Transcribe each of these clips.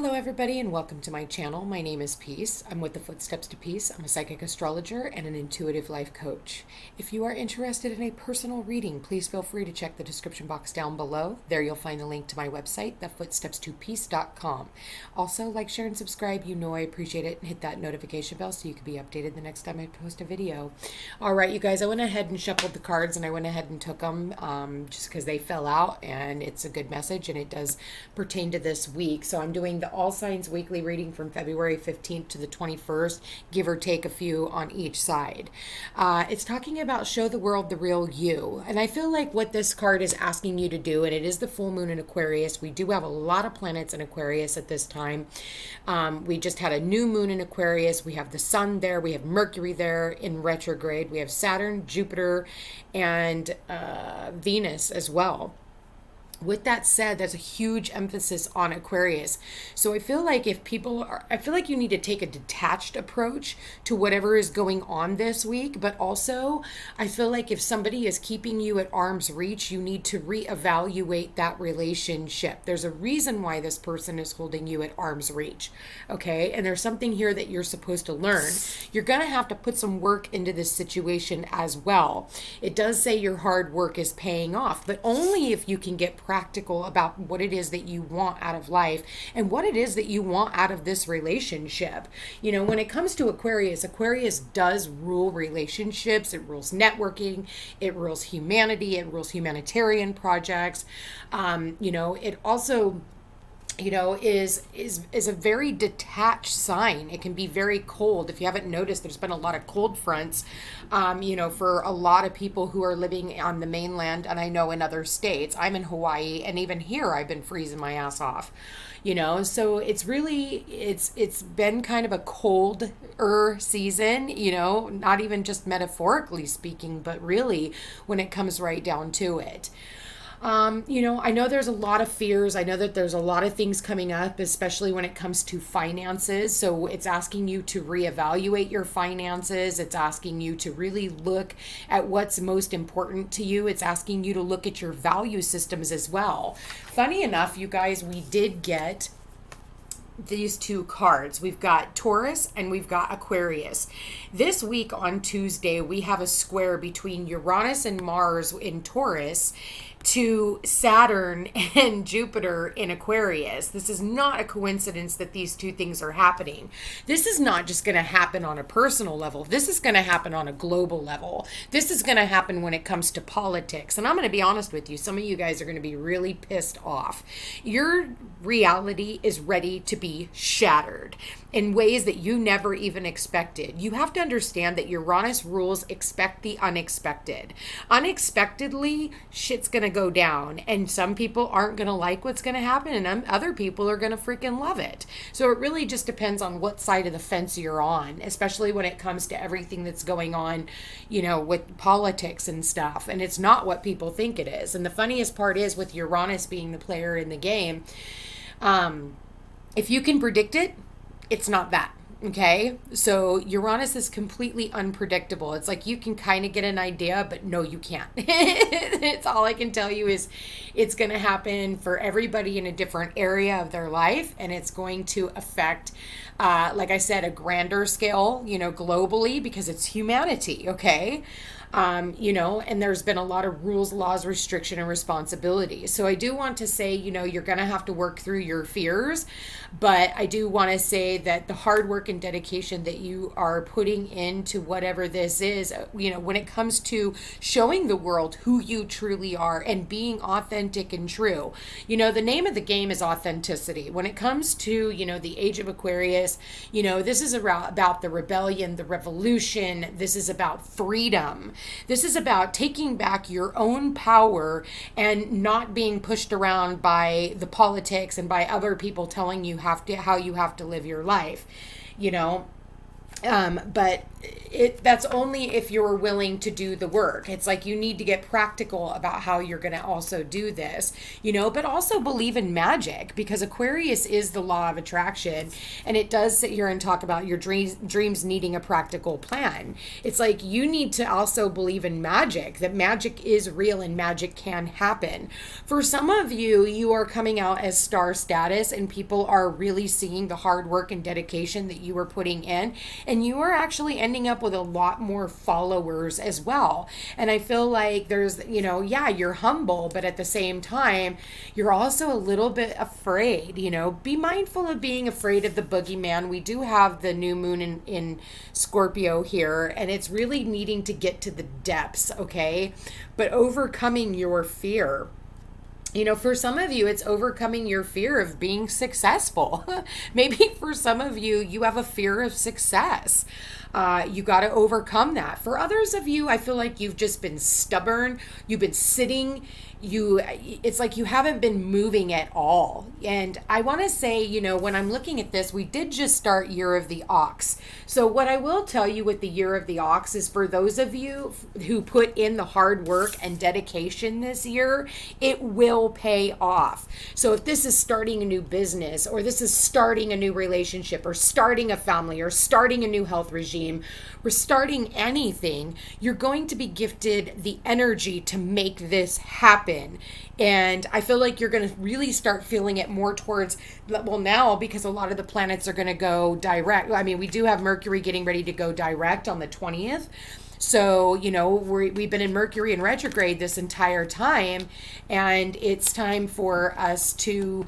Hello everybody and welcome to my channel. My name is Peace. I'm with the Footsteps to Peace. I'm a psychic astrologer and an intuitive life coach. If you are interested in a personal reading, please feel free to check the description box down below. There you'll find the link to my website, thefootstepstopeace.com. Also, like, share, and subscribe. You know I appreciate it, and hit that notification bell so you can be updated the next time I post a video. All right, you guys, I went ahead and shuffled the cards and I went ahead and took them just because they fell out, and it's a good message and it does pertain to this week. So I'm doing the All Signs weekly reading from February 15th to the 21st, give or take a few on each side. It's talking about show the world the real you. And I feel like what this card is asking you to do, and it is the full moon in Aquarius. We do have a lot of planets in Aquarius at this time. We just had a new moon in Aquarius. We have the sun there. We have Mercury there in retrograde. We have Saturn, Jupiter, and Venus as well. With that said, there's a huge emphasis on Aquarius. So I feel like I feel like you need to take a detached approach to whatever is going on this week. But also, I feel like if somebody is keeping you at arm's reach, you need to reevaluate that relationship. There's a reason why this person is holding you at arm's reach. Okay. And there's something here that you're supposed to learn. You're going to have to put some work into this situation as well. It does say your hard work is paying off, but only if you can get practical about what it is that you want out of life and what it is that you want out of this relationship. You know, when it comes to Aquarius, Aquarius does rule relationships. It rules networking. It rules humanity. It rules humanitarian projects. It also is a very detached sign. It can be very cold. If you haven't noticed, there's been a lot of cold fronts, for a lot of people who are living on the mainland, and I know in other states. I'm in Hawaii, and even here I've been freezing my ass off, so it's been kind of a colder season, not even just metaphorically speaking, but really when it comes right down to it. I know there's a lot of fears. I know that there's a lot of things coming up, especially when it comes to finances. So it's asking you to reevaluate your finances. It's asking you to really look at what's most important to you. It's asking you to look at your value systems as well. Funny enough, you guys, we did get these two cards. We've got Taurus and we've got Aquarius. This week on Tuesday, we have a square between Uranus and Mars in Taurus to Saturn and Jupiter in Aquarius. This is not a coincidence that these two things are happening. This is not just going to happen on a personal level. This is going to happen on a global level. This is going to happen when it comes to politics. And I'm going to be honest with you, some of you guys are going to be really pissed off. Your reality is ready to be shattered in ways that you never even expected. You have to understand that Uranus rules expect the unexpected. Unexpectedly, shit's going to go down, and some people aren't going to like what's going to happen, and other people are going to freaking love it. So it really just depends on what side of the fence you're on, especially when it comes to everything that's going on, with politics and stuff. And it's not what people think it is. And the funniest part is, with Uranus being the player in the game, if you can predict it, it's not that. Okay, so Uranus is completely unpredictable. It's like you can kind of get an idea, but no, you can't. It's all I can tell you is it's going to happen for everybody in a different area of their life, and it's going to affect, like I said, a grander scale, globally, because it's humanity. Okay. And there's been a lot of rules, laws, restriction, and responsibility. So I do want to say, you're going to have to work through your fears, but I do want to say that the hard work and dedication that you are putting into whatever this is, when it comes to showing the world who you truly are and being authentic and true, the name of the game is authenticity. When it comes to, the age of Aquarius, this is about the rebellion, the revolution. This is about freedom. This is about taking back your own power and not being pushed around by the politics and by other people telling you how you have to live your life. But that's only if you're willing to do the work. It's like you need to get practical about how you're going to also do this, but also believe in magic, because Aquarius is the law of attraction, and it does sit here and talk about your dreams needing a practical plan. It's like you need to also believe in magic, that magic is real and magic can happen. For some of you, you are coming out as star status, and people are really seeing the hard work and dedication that you are putting in, and you are actually ending up with a lot more followers as well. And I feel like there's, you're humble, but at the same time, you're also a little bit afraid. Be mindful of being afraid of the boogeyman. We do have the new moon in Scorpio here, and it's really needing to get to the depths, okay? But overcoming your fear. For some of you, it's overcoming your fear of being successful. Maybe for some of you, you have a fear of success. You got to overcome that. For others of you, I feel like you've just been stubborn. You've been sitting. It's like you haven't been moving at all. And I want to say, when I'm looking at this, we did just start Year of the Ox. So what I will tell you with the Year of the Ox is, for those of you who put in the hard work and dedication this year, it will pay off. So if this is starting a new business, or this is starting a new relationship, or starting a family, or starting a new health regime, or starting anything, you're going to be gifted the energy to make this happen. And I feel like you're going to really start feeling it more towards, well, now, because a lot of the planets are going to go direct. I mean, we do have Mercury getting ready to go direct on the 20th. So, we've been in Mercury in retrograde this entire time, and it's time for us to,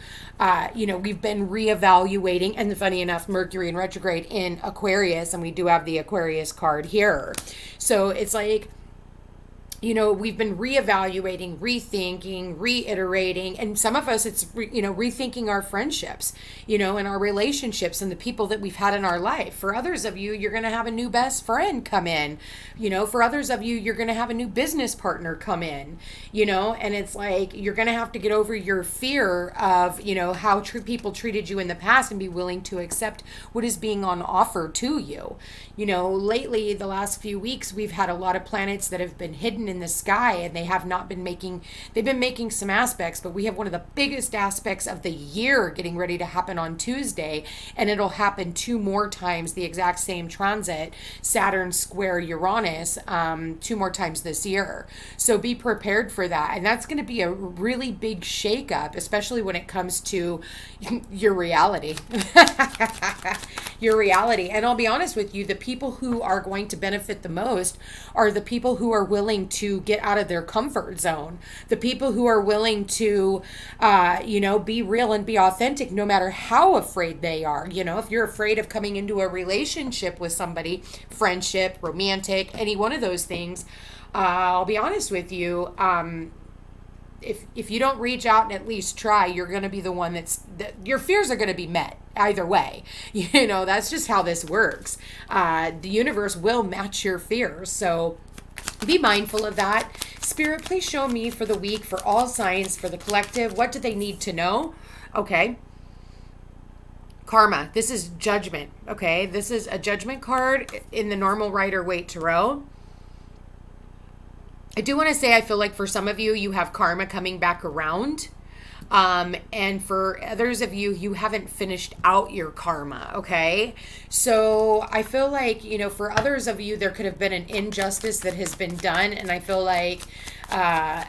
we've been reevaluating. And funny enough, Mercury in retrograde in Aquarius, and we do have the Aquarius card here. So it's like, we've been reevaluating, rethinking, reiterating, and some of us, it's, rethinking our friendships, and our relationships and the people that we've had in our life. For others of you, you're going to have a new best friend come in, for others of you, you're going to have a new business partner come in, and it's like, you're going to have to get over your fear of, how people treated you in the past, and be willing to accept what is being on offer to you. Lately, the last few weeks, we've had a lot of planets that have been hidden in the sky, and they've been making some aspects, but we have one of the biggest aspects of the year getting ready to happen on Tuesday, and it'll happen 2 more times, the exact same transit, Saturn square Uranus, 2 more times this year. So be prepared for that, and that's going to be a really big shakeup, especially when it comes to your reality. Your reality. And I'll be honest with you, the people who are going to benefit the most are the people who are willing to get out of their comfort zone, the people who are willing to be real and be authentic, no matter how afraid they are. If you're afraid of coming into a relationship with somebody, friendship, romantic, any one of those things, I'll be honest with you, if you don't reach out and at least try, you're going to be the one that your fears are going to be met either way. That's just how this works. The universe will match your fears. So be mindful of that. Spirit, please show me for the week, for all signs, for the collective, what do they need to know? Okay. Karma. This is judgment. Okay. This is a judgment card in the normal Rider-Waite Tarot. I do want to say, I feel like for some of you, you have karma coming back around. And for others of you, you haven't finished out your karma, okay? So I feel like, for others of you, there could have been an injustice that has been done. And I feel like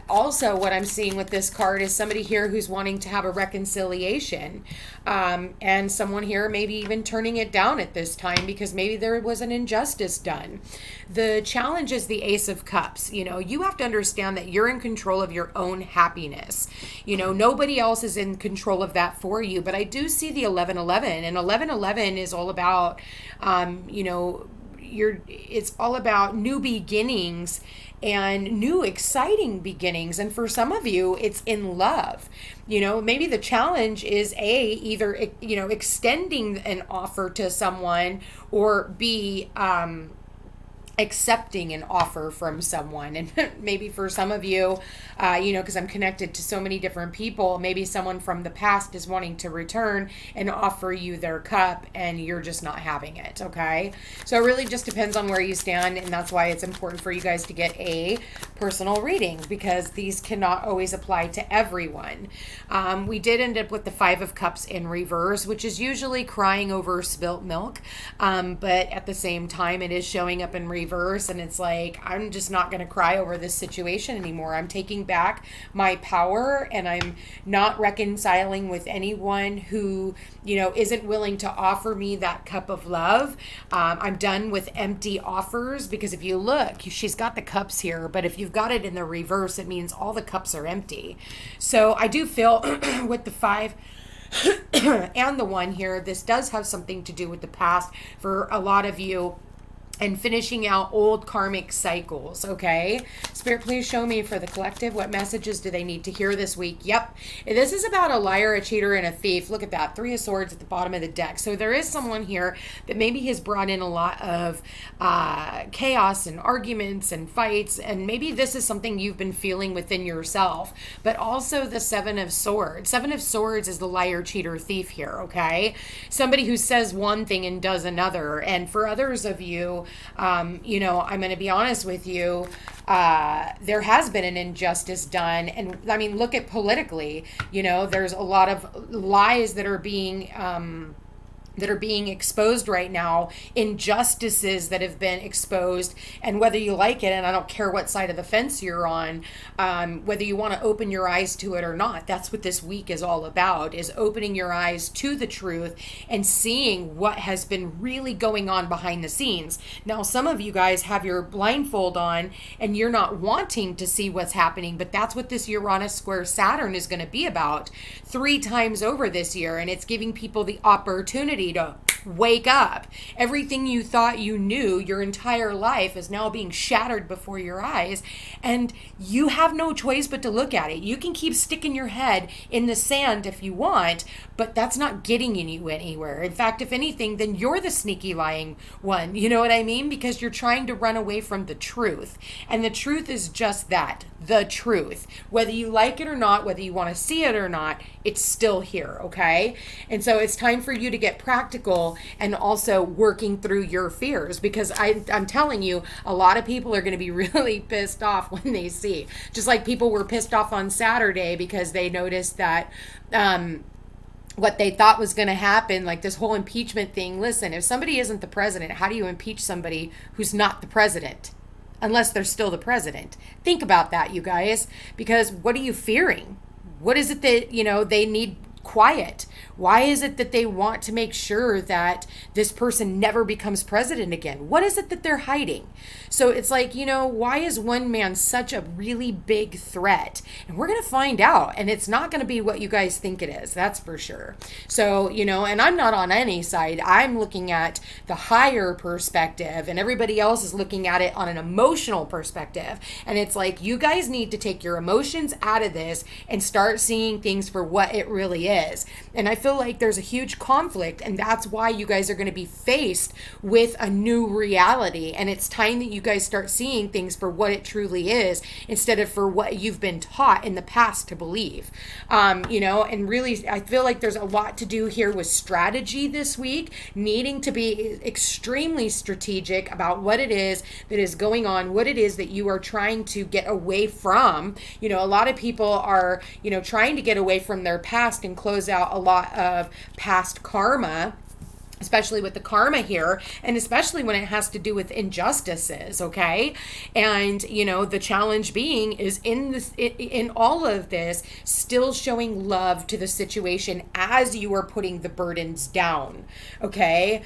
also what I'm seeing with this card is somebody here who's wanting to have a reconciliation. And someone here maybe even turning it down at this time because maybe there was an injustice done. The challenge is the Ace of Cups. You have to understand that you're in control of your own happiness. Nobody else is in control of that for you. But I do see the 1111, and 1111 is all about, it's all about new beginnings and new exciting beginnings. And for some of you, it's in love. Maybe the challenge is either, extending an offer to someone, or B, accepting an offer from someone. And maybe for some of you, because I'm connected to so many different people, maybe someone from the past is wanting to return and offer you their cup and you're just not having it. Okay. So it really just depends on where you stand. And that's why it's important for you guys to get a personal reading, because these cannot always apply to everyone. We did end up with the 5 of Cups in reverse, which is usually crying over spilt milk. But at the same time, it is showing up in reverse, and it's like, I'm just not going to cry over this situation anymore. I'm taking back my power, and I'm not reconciling with anyone who, isn't willing to offer me that cup of love. I'm done with empty offers, because if you look, she's got the cups here, but if you've got it in the reverse, it means all the cups are empty. So I do feel with the 5 and the 1 here, this does have something to do with the past for a lot of you, and finishing out old karmic cycles. Okay, Spirit, please show me for the collective, what messages do they need to hear this week? Yep, this is about a liar, a cheater, and a thief. Look at that, 3 of Swords at the bottom of the deck. So there is someone here that maybe has brought in a lot of chaos and arguments and fights, and maybe this is something you've been feeling within yourself. But also the 7 of Swords. 7 of Swords is the liar, cheater, thief here. Okay, somebody who says one thing and does another. And for others of you, I'm going to be honest with you, there has been an injustice done. And I mean, look at politically, there's a lot of lies that are being exposed right now, injustices that have been exposed, and whether you like it, and I don't care what side of the fence you're on, whether you want to open your eyes to it or not, that's what this week is all about, is opening your eyes to the truth and seeing what has been really going on behind the scenes. Now, some of you guys have your blindfold on and you're not wanting to see what's happening, but that's what this Uranus square Saturn is going to be about 3 times over this year, and it's giving people the opportunity to wake up. Everything you thought you knew your entire life is now being shattered before your eyes, and you have no choice but to look at it. You can keep sticking your head in the sand if you want, but that's not getting you anywhere. In fact, if anything, then you're the sneaky lying one. You know what I mean? Because you're trying to run away from the truth. And the truth is just that, the truth. Whether you like it or not, whether you want to see it or not, it's still here, okay? And so it's time for you to get practical and also working through your fears, because I'm telling you, a lot of people are going to be really pissed off when they see. Just like people were pissed off on Saturday because they noticed that what they thought was going to happen, like this whole impeachment thing. Listen, if somebody isn't the president, how do you impeach somebody who's not the president? Unless they're still the president. Think about that, you guys, because what are you fearing? What is it that, they need quiet? Why is it that they want to make sure that this person never becomes president again? What is it that they're hiding? So it's like, why is one man such a really big threat? And we're going to find out. And it's not going to be what you guys think it is. That's for sure. So, and I'm not on any side. I'm looking at the higher perspective, and everybody else is looking at it on an emotional perspective. And it's like, you guys need to take your emotions out of this and start seeing things for what it really is. And I feel like there's a huge conflict, and that's why you guys are going to be faced with a new reality. And it's time that you guys start seeing things for what it truly is, instead of for what you've been taught in the past to believe. And really, I feel like there's a lot to do here with strategy this week, needing to be extremely strategic about what it is that is going on, what it is that you are trying to get away from. A lot of people are, trying to get away from their past and close out a lot of past karma, especially with the karma here, and especially when it has to do with injustices, okay? And, the challenge being is in all of this, still showing love to the situation as you are putting the burdens down, okay?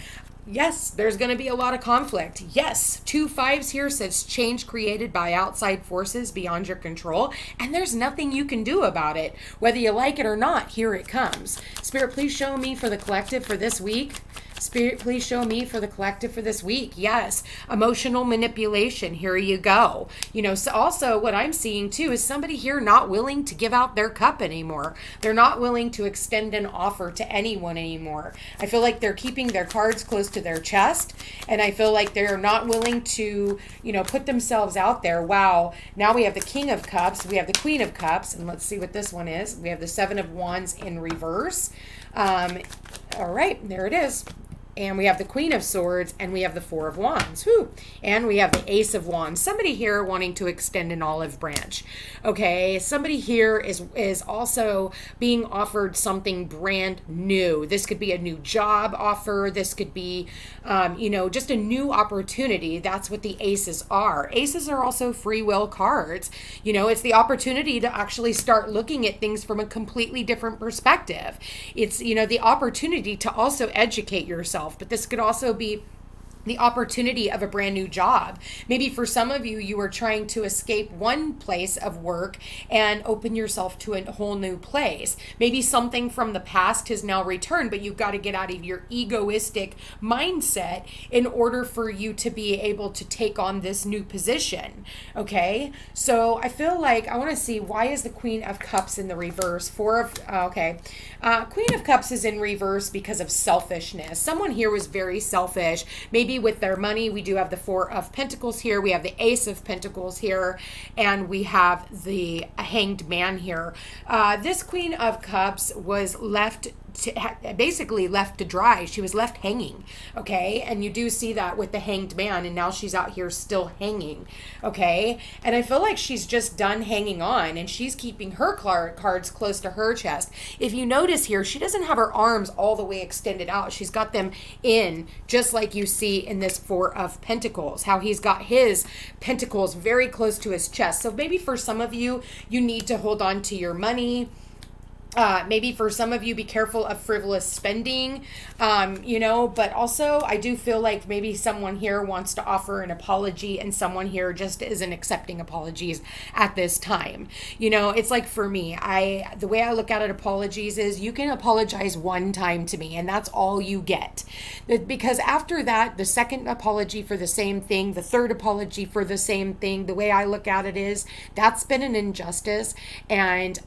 Yes, there's going to be a lot of conflict. Yes, 2 5s here says change created by outside forces beyond your control, and there's nothing you can do about it. Whether you like it or not, here it comes. Spirit, please show me for the collective for this week. Spirit, please show me for the collective for this week. Yes, emotional manipulation. Here you go. So also what I'm seeing too is somebody here not willing to give out their cup anymore. They're not willing to extend an offer to anyone anymore. I feel like they're keeping their cards close to their chest, and I feel like they're not willing to, put themselves out there. Wow. Now we have the King of Cups. We have the Queen of Cups, and let's see what this one is. We have the Seven of Wands in reverse. All right, there it is. And we have the Queen of Swords, and we have the Four of Wands. Whew. And we have the Ace of Wands. Somebody here wanting to extend an olive branch. Okay, somebody here is also being offered something brand new. This could be a new job offer. This could be, just a new opportunity. That's what the aces are. Aces are also free will cards. It's the opportunity to actually start looking at things from a completely different perspective. It's, the opportunity to also educate yourself. But this could also be the opportunity of a brand new job. Maybe for some of you, you are trying to escape one place of work and open yourself to a whole new place. Maybe something from the past has now returned, but you've got to get out of your egoistic mindset in order for you to be able to take on this new position. Okay, so I feel like I want to see, why is the Queen of Cups in the reverse? Queen of Cups is in reverse because of selfishness. Someone here was very selfish. Maybe with their money. We do have the Four of Pentacles here. We have the Ace of Pentacles here. And we have the Hanged Man here. This Queen of Cups was basically left to dry. She was left hanging. Okay. And you do see that with the Hanged Man. And now she's out here still hanging. Okay. And I feel like she's just done hanging on. And she's keeping her cards close to her chest. If you notice here, she doesn't have her arms all the way extended out. She's got them in, just like you see in this Four of Pentacles, how he's got his pentacles very close to his chest. So maybe for some of you, you need to hold on to your money. Maybe for some of you, be careful of frivolous spending, but also I do feel like maybe someone here wants to offer an apology and someone here just isn't accepting apologies at this time. It's like for me, the way I look at it, apologies is you can apologize one time to me and that's all you get. Because after that, the second apology for the same thing, the third apology for the same thing, the way I look at it is that's been an injustice. And,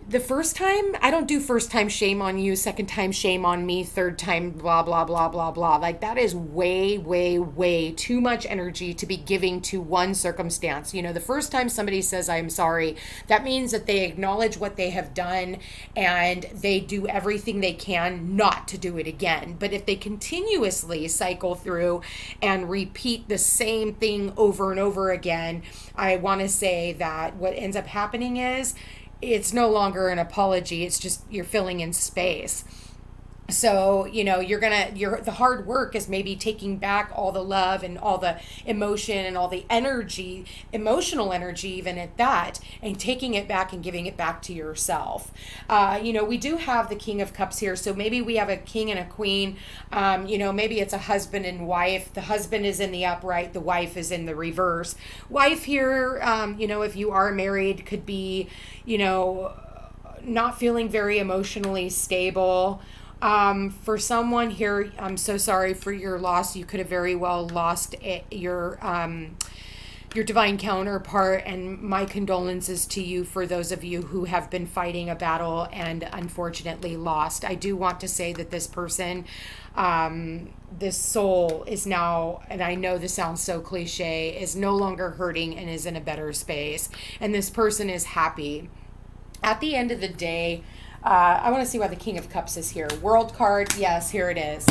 the first time, I don't do first time shame on you, second time shame on me, third time blah, blah, blah, blah, blah. Like that is way, way, way too much energy to be giving to one circumstance. The first time somebody says, I'm sorry, that means that they acknowledge what they have done and they do everything they can not to do it again. But if they continuously cycle through and repeat the same thing over and over again, I want to say that what ends up happening is, it's no longer an apology. It's just you're filling in space. So, the hard work is maybe taking back all the love and all the emotion and all the energy, emotional energy, even at that, and taking it back and giving it back to yourself. We do have the King of Cups here. So maybe we have a king and a queen. Maybe it's a husband and wife. The husband is in the upright. The wife is in the reverse. Wife here, if you are married, could be, not feeling very emotionally stable. For someone here, I'm so sorry for your loss. You could have very well lost your divine counterpart, and my condolences to you for those of you who have been fighting a battle and unfortunately lost. I do want to say that this person, this soul is now, and I know this sounds so cliche, is no longer hurting and is in a better space. And this person is happy. At the end of the day, I want to see why the King of Cups is here. World card, yes, here it is.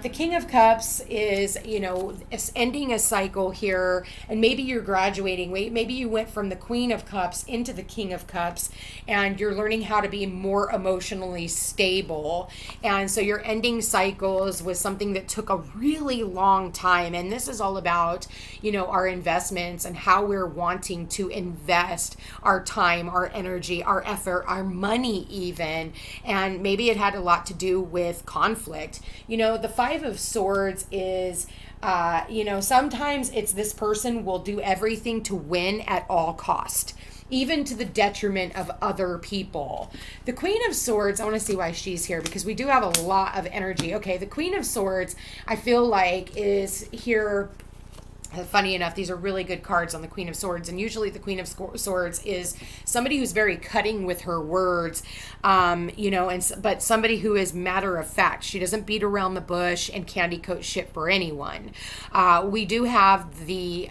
The King of Cups is, is ending a cycle here, and maybe you're graduating. Maybe you went from the Queen of Cups into the King of Cups, and you're learning how to be more emotionally stable. And so you're ending cycles with something that took a really long time. And this is all about, our investments and how we're wanting to invest our time, our energy, our effort, our money even. And maybe it had a lot to do with conflict. The Five of Swords is, sometimes it's this person will do everything to win at all cost. even to the detriment of other people. The Queen of Swords, I want to see why she's here, because we do have a lot of energy. Okay, the Queen of Swords, I feel like, is here. Funny enough, these are really good cards on the Queen of Swords, and usually the Queen of Swords is somebody who's very cutting with her words, but somebody who is matter of fact. She doesn't beat around the bush and candy coat shit for anyone. We do have the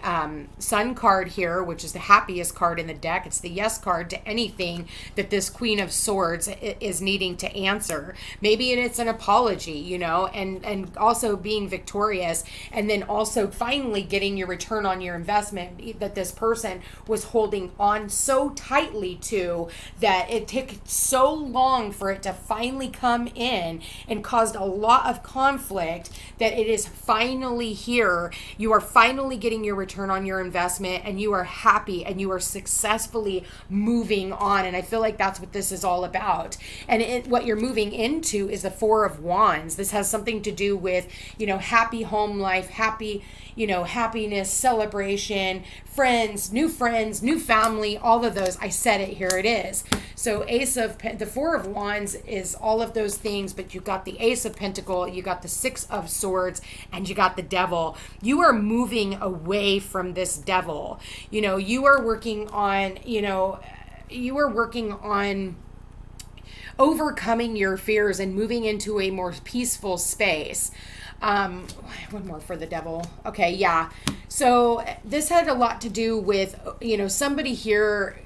Sun card here, which is the happiest card in the deck. It's the yes card to anything that this Queen of Swords is needing to answer. Maybe it's an apology, and also being victorious, and then also finally getting your return on your investment that this person was holding on so tightly to, that it took so long for it to finally come in and caused a lot of conflict, that it is finally here. You are finally getting your return on your investment, and you are happy, and you are successfully moving on. And I feel like that's what this is all about. And what you're moving into is the Four of Wands. This has something to do with, happy home life, happiness, celebration, friends, new family, all of those. I said it, here it is. So the Four of Wands is all of those things, but you got the Ace of Pentacle, you got the Six of Swords, and you got the Devil. You are moving away from this devil. You are working on, overcoming your fears and moving into a more peaceful space. One more for the Devil. Okay, yeah. So this had a lot to do with, somebody here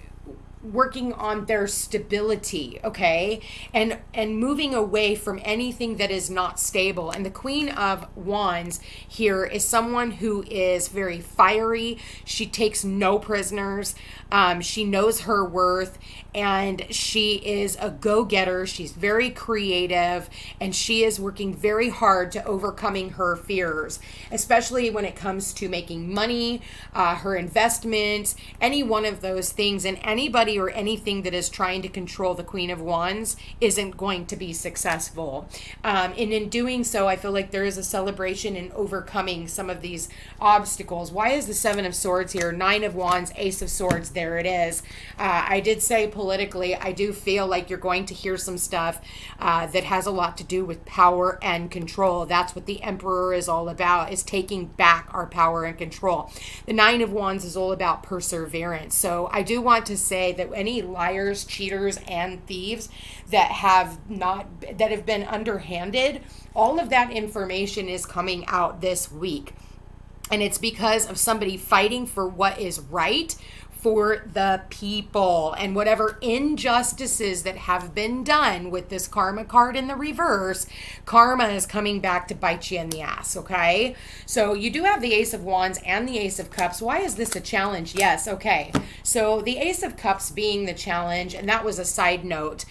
working on their stability, okay, and moving away from anything that is not stable. And the Queen of Wands here is someone who is very fiery. She takes no prisoners. She knows her worth, and she is a go-getter. She's very creative, and she is working very hard to overcoming her fears, especially when it comes to making money, her investments, any one of those things. And anybody or anything that is trying to control the Queen of Wands isn't going to be successful. And in doing so, I feel like there is a celebration in overcoming some of these obstacles. Why is the Seven of Swords here? Nine of Wands, Ace of Swords, there it is. I did say politically, I do feel like you're going to hear some stuff that has a lot to do with power and control. That's what the Emperor is all about, is taking back our power and control. The Nine of Wands is all about perseverance. So I do want to say that any liars, cheaters, and thieves that have been underhanded, all of that information is coming out this week. And it's because of somebody fighting for what is right for the people, and whatever injustices that have been done with this karma card in the reverse, karma is coming back to bite you in the ass, okay? So you do have the Ace of Wands and the Ace of Cups. Why is this a challenge? Yes, okay. So the Ace of Cups being the challenge, and that was a side note.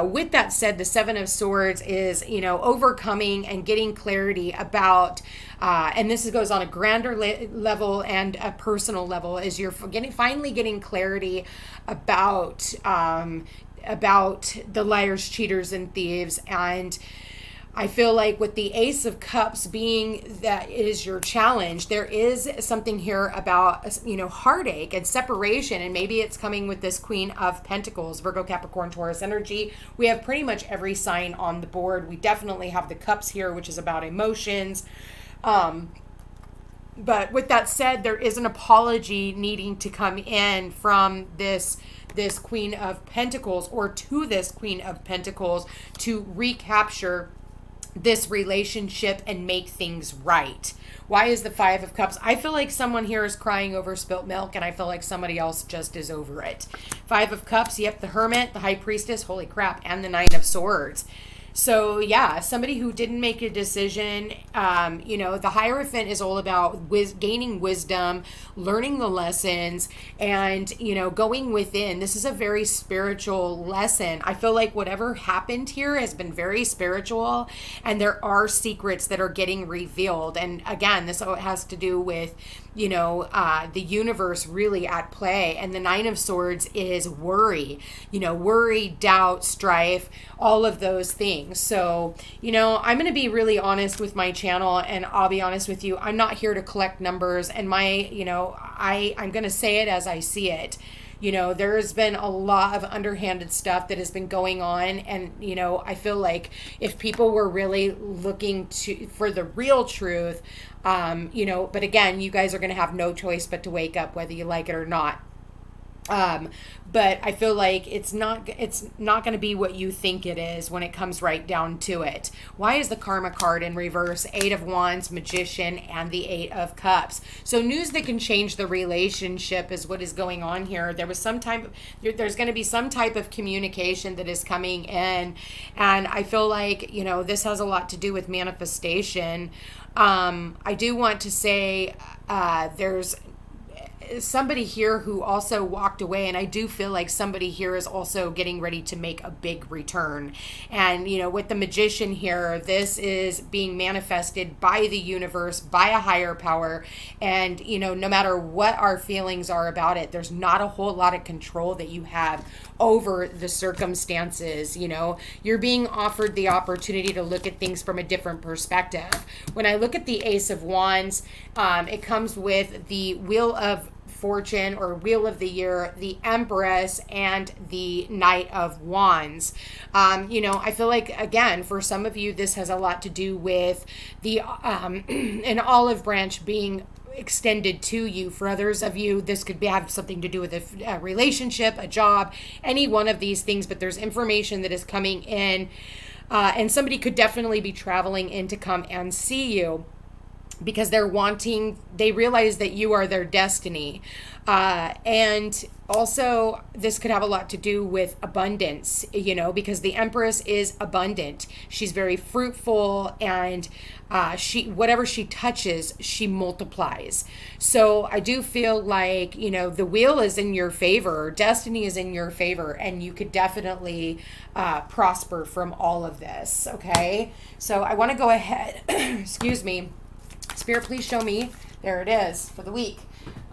With that said, the Seven of Swords is, overcoming and getting clarity about, and this goes on a grander level and a personal level, is you're finally getting clarity about the liars, cheaters, and thieves. And I feel like with the Ace of Cups being that is your challenge, there is something here about, heartache and separation. And maybe it's coming with this Queen of Pentacles, Virgo, Capricorn, Taurus energy. We have pretty much every sign on the board. We definitely have the Cups here, which is about emotions. But with that said, there is an apology needing to come in from this Queen of Pentacles, or to this Queen of Pentacles, to recapture this relationship and make things right. Why is the Five of Cups? I feel like someone here is crying over spilt milk, and I feel like somebody else just is over it. Five of Cups, yep, the Hermit, the High Priestess, holy crap, and the Nine of Swords. So yeah, somebody who didn't make a decision, the Hierophant is all about gaining wisdom, learning the lessons, and, going within. This is a very spiritual lesson. I feel like whatever happened here has been very spiritual, and there are secrets that are getting revealed. And again, this has to do with, the universe really at play. And the Nine of Swords is worry, worry, doubt, strife, all of those things. So, I'm going to be really honest with my channel, and I'll be honest with you. I'm not here to collect numbers, and I'm going to say it as I see it. There has been a lot of underhanded stuff that has been going on. And, I feel like if people were really looking for the real truth, but again, you guys are going to have no choice but to wake up whether you like it or not. But I feel like it's not going to be what you think it is when it comes right down to it. Why is the Karma card in reverse? 8 of Wands, Magician, and the 8 of Cups. So news that can change the relationship is what is going on here. There's going to be some type of communication that is coming in, and I feel like, this has a lot to do with manifestation. I do want to say there's somebody here who also walked away, and I do feel like somebody here is also getting ready to make a big return. And with the Magician here, this is being manifested by the universe, by a higher power. And no matter what our feelings are about it, there's not a whole lot of control that you have over the circumstances. You're being offered the opportunity to look at things from a different perspective. When I look at the Ace of Wands, it comes with the Wheel of Fortune or Wheel of the Year, the Empress, and the Knight of Wands. I feel like, again, for some of you, this has a lot to do with the an olive branch being extended to you. For others of you, this could have something to do with a relationship, a job, any one of these things, but there's information that is coming in, and somebody could definitely be traveling in to come and see you, because they realize that you are their destiny. And also this could have a lot to do with abundance, because the Empress is abundant. She's very fruitful, and whatever she touches, she multiplies. So I do feel like, the wheel is in your favor, destiny is in your favor, and you could definitely prosper from all of this. Okay. So I want to go ahead, excuse me, Spirit, please show me. There it is for the week.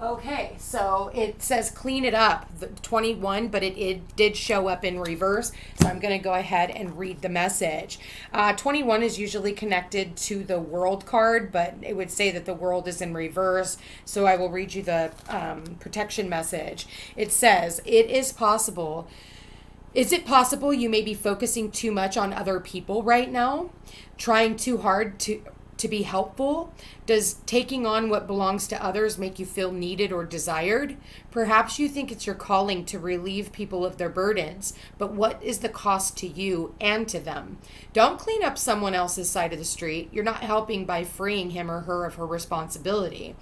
Okay, so it says clean it up, the 21, but it did show up in reverse. So I'm going to go ahead and read the message. 21 is usually connected to the World card, but it would say that the World is in reverse. So I will read you the protection message. It says, Is it possible you may be focusing too much on other people right now? Trying too hard to be helpful? Does taking on what belongs to others make you feel needed or desired? Perhaps you think it's your calling to relieve people of their burdens, but what is the cost to you and to them? Don't clean up someone else's side of the street. You're not helping by freeing him or her of her responsibility.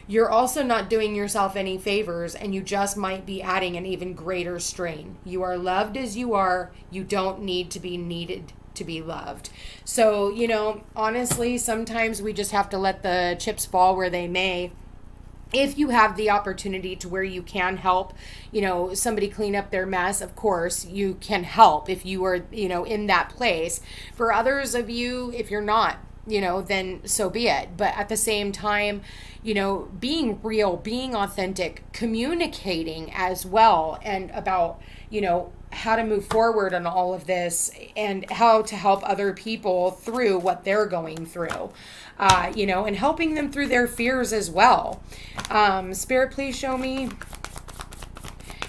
You're also not doing yourself any favors, and you just might be adding an even greater strain. You are loved as you are. You don't need to be needed to be loved. So, honestly, sometimes we just have to let the chips fall where they may. If you have the opportunity to where you can help, somebody clean up their mess, of course, you can help if you are, in that place. For others of you, if you're not, then so be it. But at the same time, being real, being authentic, communicating as well, and about, how to move forward on all of this and how to help other people through what they're going through, and helping them through their fears as well. Spirit, please show me.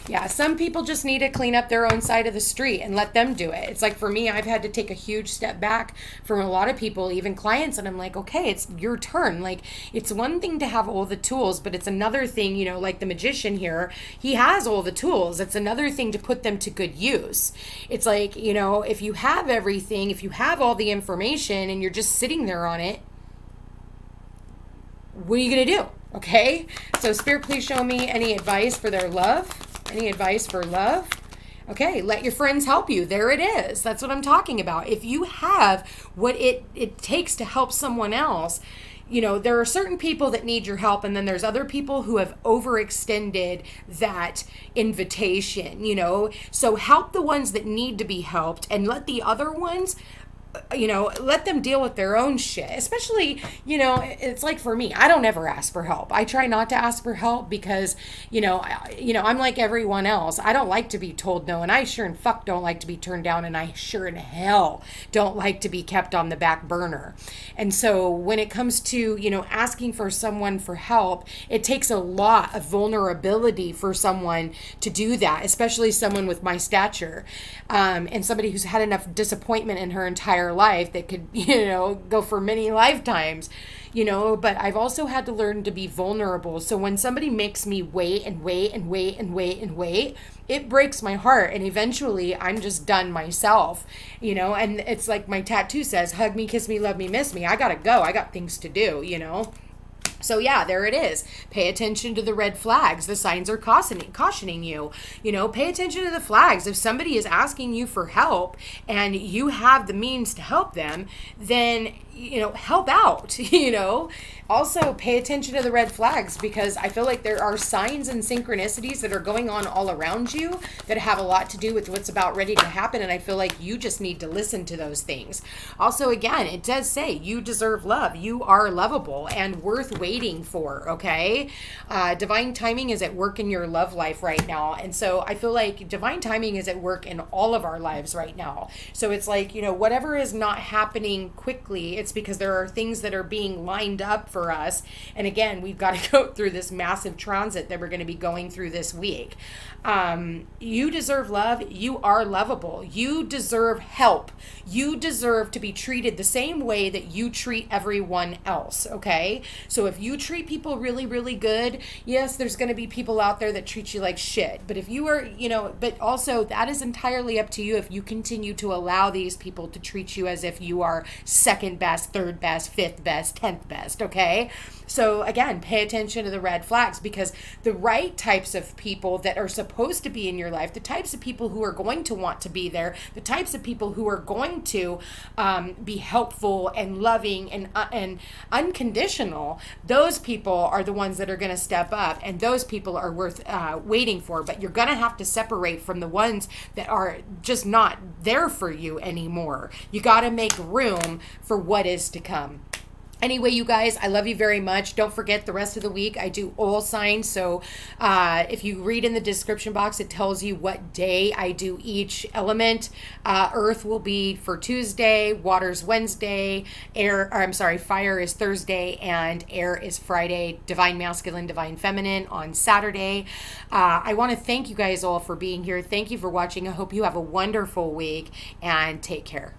Yeah, some people just need to clean up their own side of the street and let them do it. It's like, for me, I've had to take a huge step back from a lot of people, even clients, and I'm like, okay, it's your turn. Like, it's one thing to have all the tools, but it's another thing, like the Magician here, he has all the tools. It's another thing to put them to good use. It's like, if you have everything, if you have all the information and you're just sitting there on it, what are you going to do? Okay? So Spirit, please show me any advice for their love. Any advice for love? Okay, let your friends help you. There it is. That's what I'm talking about. If you have what it takes to help someone else, there are certain people that need your help, and then there's other people who have overextended that invitation, So help the ones that need to be helped, and let the other ones let them deal with their own shit. Especially, it's like for me, I don't ever ask for help. I try not to ask for help because, I'm like everyone else. I don't like to be told no, and I sure and fuck don't like to be turned down, and I sure in hell don't like to be kept on the back burner. And so when it comes to, asking for someone for help, it takes a lot of vulnerability for someone to do that, especially someone with my stature, and somebody who's had enough disappointment in her entire life that could, go for many lifetimes, but I've also had to learn to be vulnerable. So when somebody makes me wait and wait and wait and wait and wait, it breaks my heart. And eventually I'm just done myself, and it's like my tattoo says, hug me, kiss me, love me, miss me. I gotta go. I got things to do, So yeah, there it is. Pay attention to the red flags. The signs are cautioning you. Pay attention to the flags. If somebody is asking you for help and you have the means to help them, then help out. Also pay attention to the red flags, because I feel like there are signs and synchronicities that are going on all around you that have a lot to do with what's about ready to happen, and I feel like you just need to listen to those things. Also, again, it does say you deserve love. You are lovable and worth waiting for, okay? Divine timing is at work in your love life right now, and so I feel like divine timing is at work in all of our lives right now. So it's like, whatever is not happening quickly, it's because there are things that are being lined up for us. And again, we've got to go through this massive transit that we're going to be going through this week. You deserve love. You are lovable. You deserve help. You deserve to be treated the same way that you treat everyone else. Okay. So if you treat people really, really good, yes, there's going to be people out there that treat you like shit. But if you are, but also that is entirely up to you if you continue to allow these people to treat you as if you are second best, third best, fifth best, 10th best. Okay. So again, pay attention to the red flags, because the right types of people that are supposed to be in your life, the types of people who are going to want to be there, the types of people who are going to be helpful and loving and unconditional, those people are the ones that are going to step up, and those people are worth waiting for. But you're going to have to separate from the ones that are just not there for you anymore. You got to make room for what is to come. Anyway, you guys, I love you very much. Don't forget, the rest of the week I do all signs. So if you read in the description box, it tells you what day I do each element. Earth will be for Tuesday, water's Wednesday, fire is Thursday, and air is Friday. Divine masculine, divine feminine on Saturday. I want to thank you guys all for being here. Thank you for watching. I hope you have a wonderful week, and take care.